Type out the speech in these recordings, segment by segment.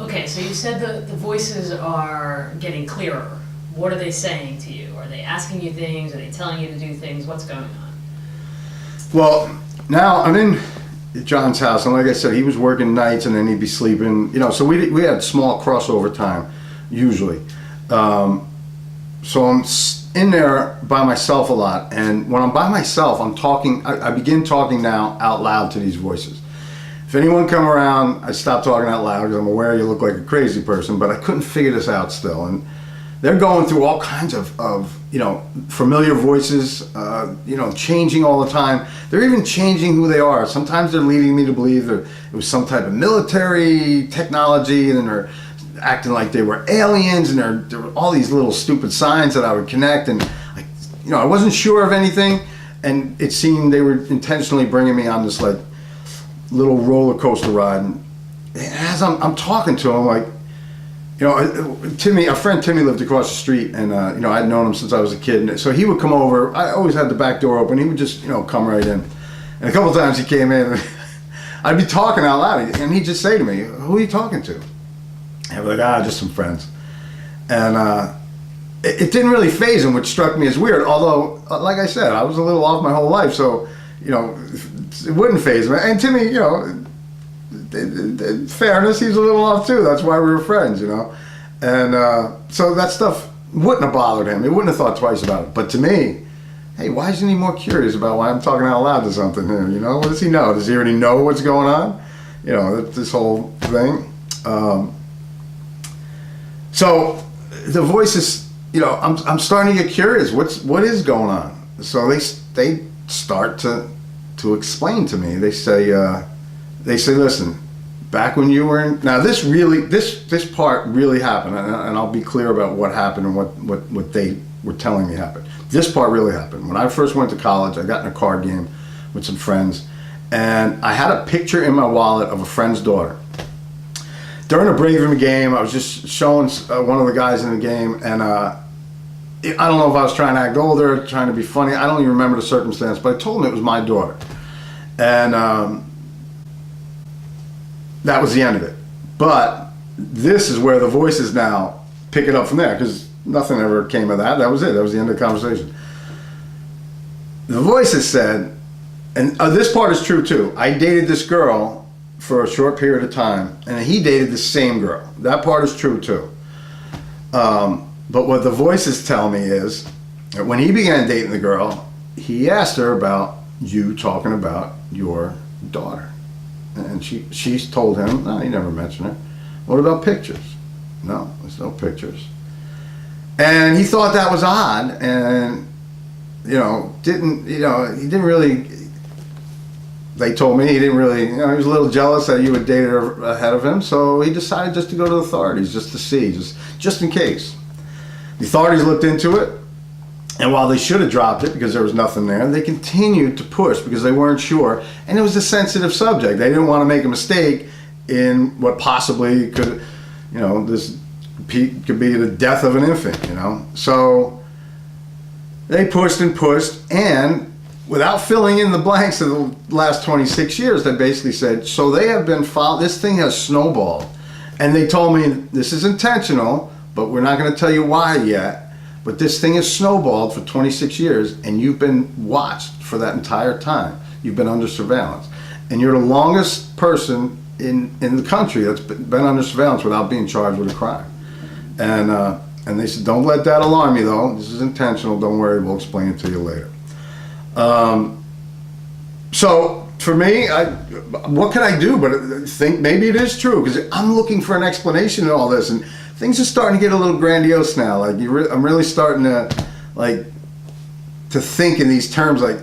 Okay, so you said the voices are getting clearer. What are they saying to you? Are they asking you things? Are they telling you to do things? What's going on? Well, now I'm in John's house, and like I said, he was working nights, and then he'd be sleeping. So we had small crossover time, usually. So I'm in there by myself a lot, and when I'm by myself, I'm talking. I begin talking now out loud to these voices. If anyone come around, I stop talking out loud because I'm aware you look like a crazy person, but I couldn't figure this out still. And they're going through all kinds of familiar voices, changing all the time. They're even changing who they are. Sometimes they're leading me to believe that it was some type of military technology, and then they're acting like they were aliens, and there were all these little stupid signs that I would connect, and I wasn't sure of anything, and it seemed they were intentionally bringing me on this like little roller coaster ride. And as I'm talking to him, like, Timmy, our friend Timmy lived across the street, and I'd known him since I was a kid, and so he would come over. I always had the back door open. He would just come right in, and a couple of times he came in, and I'd be talking out loud, and he'd just say to me, "Who are you talking to?" And I'd be like, just some friends. And it didn't really faze him, which struck me as weird, although, like I said, I was a little off my whole life, so it wouldn't faze him. And Timmy, in fairness, he's a little off too. That's why we were friends, And so that stuff wouldn't have bothered him. He wouldn't have thought twice about it. But to me, hey, why isn't he more curious about why I'm talking out loud to something here? What does he know? Does he already know what's going on? This whole thing. So the voices, I'm starting to get curious. What is going on? So they start to explain to me. They say, listen, back when you were in, now this part really happened, and I'll be clear about what happened and what they were telling me happened. This part really happened. When I first went to college, I got in a card game with some friends, and I had a picture in my wallet of a friend's daughter. During a break from the game, I was just showing one of the guys in the game, and I don't know if I was trying to act older, trying to be funny. I don't even remember the circumstance, but I told him it was my daughter. And that was the end of it. But this is where the voices now pick it up from there, because nothing ever came of that. That was it. That was the end of the conversation. The voices said, and this part is true too, I dated this girl for a short period of time, and he dated the same girl. That part is true too. But what the voices tell me is that when he began dating the girl, he asked her about you talking about your daughter. And she's told him, no, he never mentioned her. What about pictures? No, there's no pictures. And he thought that was odd, and he didn't really, they told me he didn't really, he was a little jealous that you had dated her ahead of him, so he decided just to go to the authorities, just to see, just in case. The authorities looked into it, and while they should have dropped it because there was nothing there, they continued to push because they weren't sure, and it was a sensitive subject. They didn't want to make a mistake in what possibly could, this could be the death of an infant, So they pushed and pushed, and without filling in the blanks of the last 26 years, they basically said, so they have been this thing has snowballed. And they told me, this is intentional, but we're not going to tell you why yet. But this thing has snowballed for 26 years, and you've been watched for that entire time. You've been under surveillance. And you're the longest person in the country that's been under surveillance without being charged with a crime. And they said, don't let that alarm you, though. This is intentional. Don't worry. We'll explain it to you later. So for me, what can I do but think maybe it is true? Because I'm looking for an explanation in all this, and things are starting to get a little grandiose now. Like I'm really starting to think in these terms, like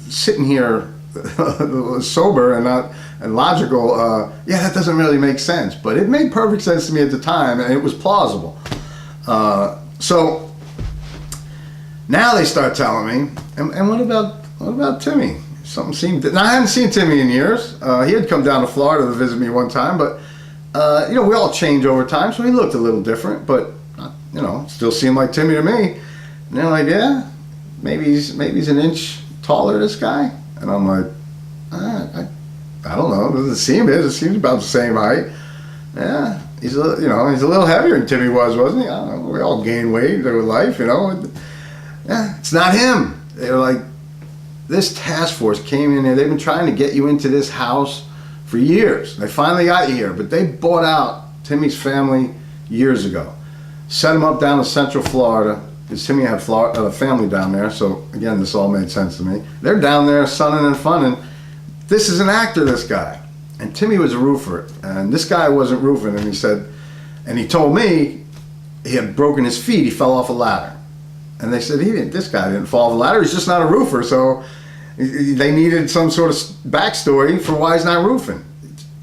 sitting here sober and logical. That doesn't really make sense, but it made perfect sense to me at the time, and it was plausible. So now they start telling me, and what about Timmy? Something seemed. Now I hadn't seen Timmy in years. He had come down to Florida to visit me one time, but we all change over time, so he looked a little different, but still seemed like Timmy to me. And they're like, yeah, maybe he's an inch taller, this guy. And I'm like, I don't know. It doesn't seem it. It seems about the same height. Yeah, he's he's a little heavier than Timmy was, wasn't he? I don't know. We all gain weight with life, Yeah, it's not him. They're like, this task force came in here. They've been trying to get you into this house for years. They finally got you here, but they bought out Timmy's family years ago. Set him up down in Central Florida, because Timmy had a family down there. So again, this all made sense to me. They're down there sunning and funning. This is an actor, this guy. And Timmy was a roofer, and this guy wasn't roofing, and he said, and he told me he had broken his feet, he fell off a ladder. And they said, this guy didn't fall off a ladder, he's just not a roofer, so they needed some sort of backstory for why he's not roofing.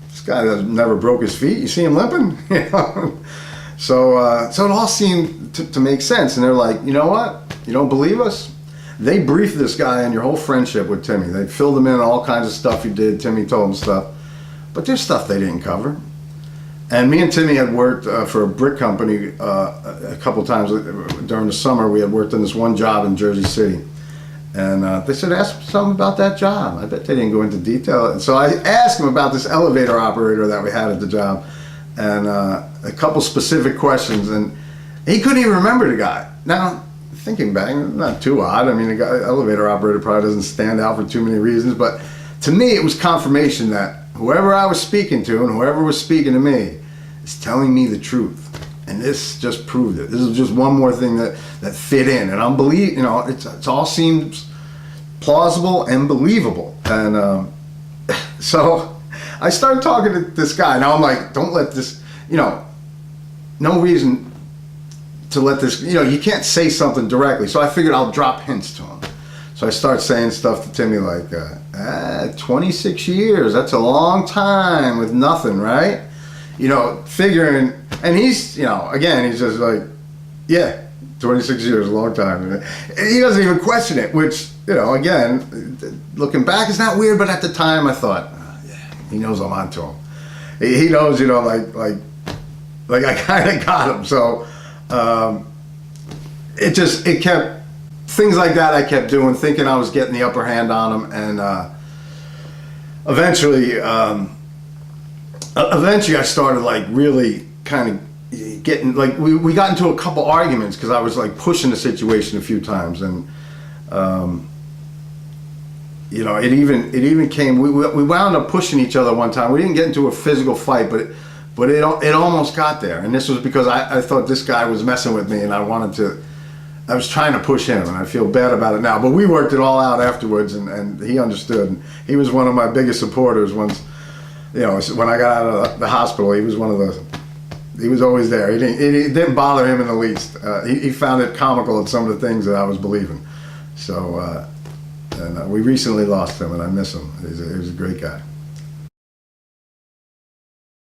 This guy never broke his feet, you see him limping? So it all seemed to make sense, and they're like, you know what, you don't believe us? They briefed this guy on your whole friendship with Timmy. They filled him in on all kinds of stuff you did, Timmy told him stuff. But there's stuff they didn't cover. And me and Timmy had worked for a brick company a couple times during the summer. We had worked on this one job in Jersey City. And they said, ask something about that job. I bet they didn't go into detail. And so I asked him about this elevator operator that we had at the job. And a couple specific questions. And he couldn't even remember the guy. Now, thinking back, not too odd. I mean, the elevator operator probably doesn't stand out for too many reasons. But to me, it was confirmation that whoever I was speaking to and whoever was speaking to me is telling me the truth. And this just proved it. This is just one more thing that fit in. And I'm it all seems plausible and believable. And so I started talking to this guy. Now I'm like, don't let this, no reason to let this, you can't say something directly. So I figured I'll drop hints to him. So I start saying stuff to Timmy like, 26 years, that's a long time with nothing, right? Figuring, and he's, again, he's just like, yeah, 26 years, a long time. And he doesn't even question it, which, again, looking back, it's not weird, but at the time I thought, yeah, he knows I'm onto him. He knows, like I kind of got him. So it kept, things like that I kept doing, thinking I was getting the upper hand on him, and eventually I started like really kind of getting, like we got into a couple arguments because I was like pushing the situation a few times, and it even came, we wound up pushing each other one time. We didn't get into a physical fight, but it almost got there, and this was because I thought this guy was messing with me, and I was trying to push him, and I feel bad about it now. But we worked it all out afterwards, and he understood. And he was one of my biggest supporters once, when I got out of the hospital. He was he was always there. It didn't bother him in the least. He found it comical at some of the things that I was believing. So, and we recently lost him, and I miss him. He was a great guy.